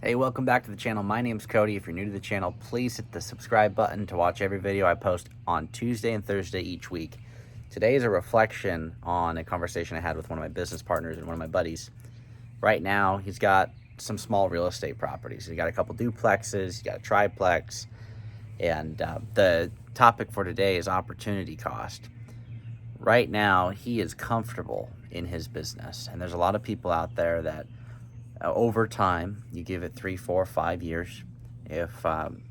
Hey, welcome back to the channel. My name's Cody. If you're new to the channel, please hit the subscribe button to watch every video I post on Tuesday and Thursday each week. Today is a reflection on a conversation I had with one of my business partners and one of my buddies. Right now, he's got some small real estate properties. He's got a couple duplexes, he's got a triplex, and the topic for today is opportunity cost. Right now, he is comfortable in his business, and there's a lot of people out there that over time, you give it 3, 4, 5 years. If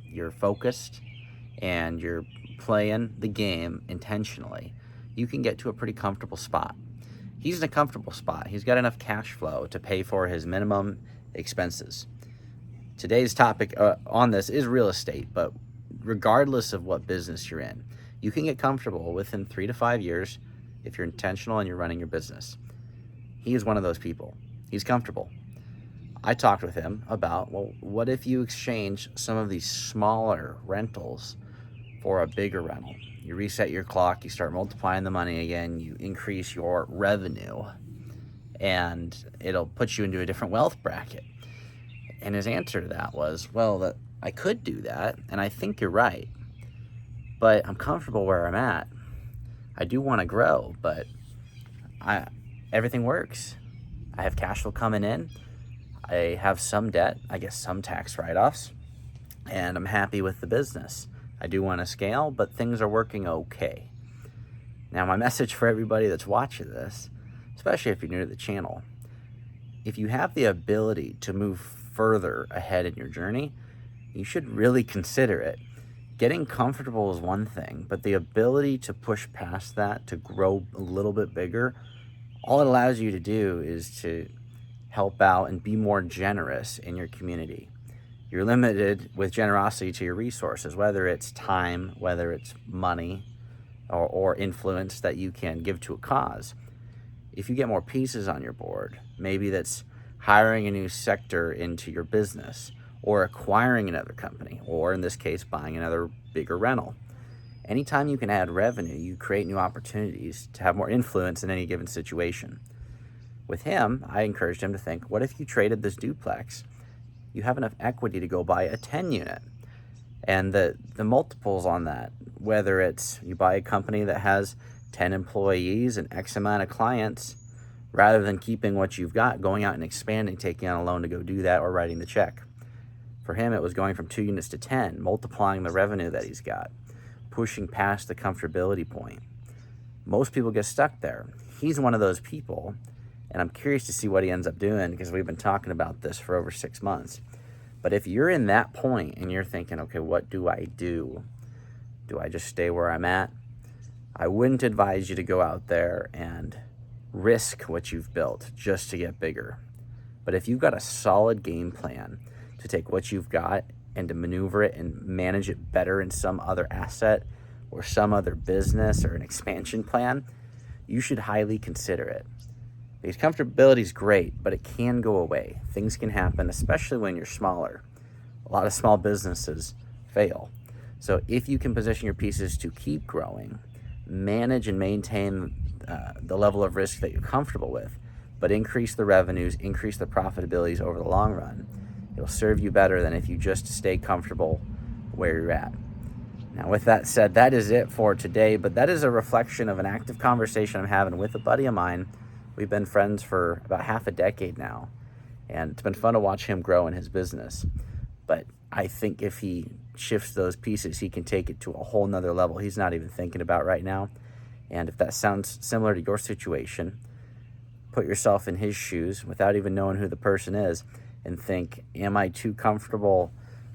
you're focused and you're playing the game intentionally, you can get to a pretty comfortable spot. He's in a comfortable spot. He's got enough cash flow to pay for his minimum expenses. Today's topic on this is real estate, but regardless of what business you're in, you can get comfortable within 3 to 5 years if you're intentional and you're running your business. He is one of those people. He's comfortable. I talked with him about, well, what if you exchange some of these smaller rentals for a bigger rental? You reset your clock, you start multiplying the money again, you increase your revenue, and it'll put you into a different wealth bracket. And his answer to that was, well, I could do that, and I think you're right, but I'm comfortable where I'm at. I do want to grow, but everything works. I have cash flow coming in. I have some debt, I guess some tax write-offs, and I'm happy with the business. I do want to scale, but things are working okay. Now, my message for everybody that's watching this, especially if you're new to the channel, if you have the ability to move further ahead in your journey, you should really consider it. Getting comfortable is one thing, but the ability to push past that, to grow a little bit bigger, all it allows you to do is to help out and be more generous in your community. You're limited with generosity to your resources, whether it's time, whether it's money, or influence that you can give to a cause. If you get more pieces on your board, maybe that's hiring a new sector into your business, or acquiring another company, or in this case, buying another bigger rental. Anytime you can add revenue, you create new opportunities to have more influence in any given situation. With him, I encouraged him to think, what if you traded this duplex? You have enough equity to go buy a 10 unit. And the multiples on that, whether it's you buy a company that has 10 employees and X amount of clients, rather than keeping what you've got, going out and expanding, taking on a loan to go do that, or writing the check. For him, it was going from 2 units to 10, multiplying the revenue that he's got, pushing past the comfortability point. Most people get stuck there. He's one of those people. And I'm curious to see what he ends up doing, because we've been talking about this for over 6 months. But if you're in that point and you're thinking, okay, what do I do? Do I just stay where I'm at? I wouldn't advise you to go out there and risk what you've built just to get bigger. But if you've got a solid game plan to take what you've got and to maneuver it and manage it better in some other asset or some other business or an expansion plan, you should highly consider it. Because comfortability is great, but it can go away. Things can happen, especially when you're smaller. A lot of small businesses fail. So if you can position your pieces to keep growing, manage and maintain the level of risk that you're comfortable with, but increase the revenues, increase the profitabilities over the long run, it'll serve you better than if you just stay comfortable where you're at. Now, with that said, that is it for today, but that is a reflection of an active conversation I'm having with a buddy of mine. We've been friends for about half a decade now, and it's been fun to watch him grow in his business. But I think if he shifts those pieces, he can take it to a whole nother level he's not even thinking about right now. And if that sounds similar to your situation, put yourself in his shoes without even knowing who the person is and think, am I too comfortable?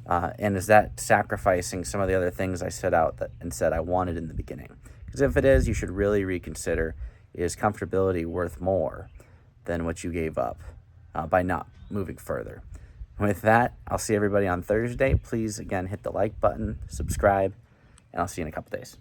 And is that sacrificing some of the other things I set out and said I wanted in the beginning? Because if it is, you should really reconsider, is comfortability worth more than what you gave up by not moving further? With that, I'll see everybody on Thursday. Please, again, hit the like button, subscribe, and I'll see you in a couple days.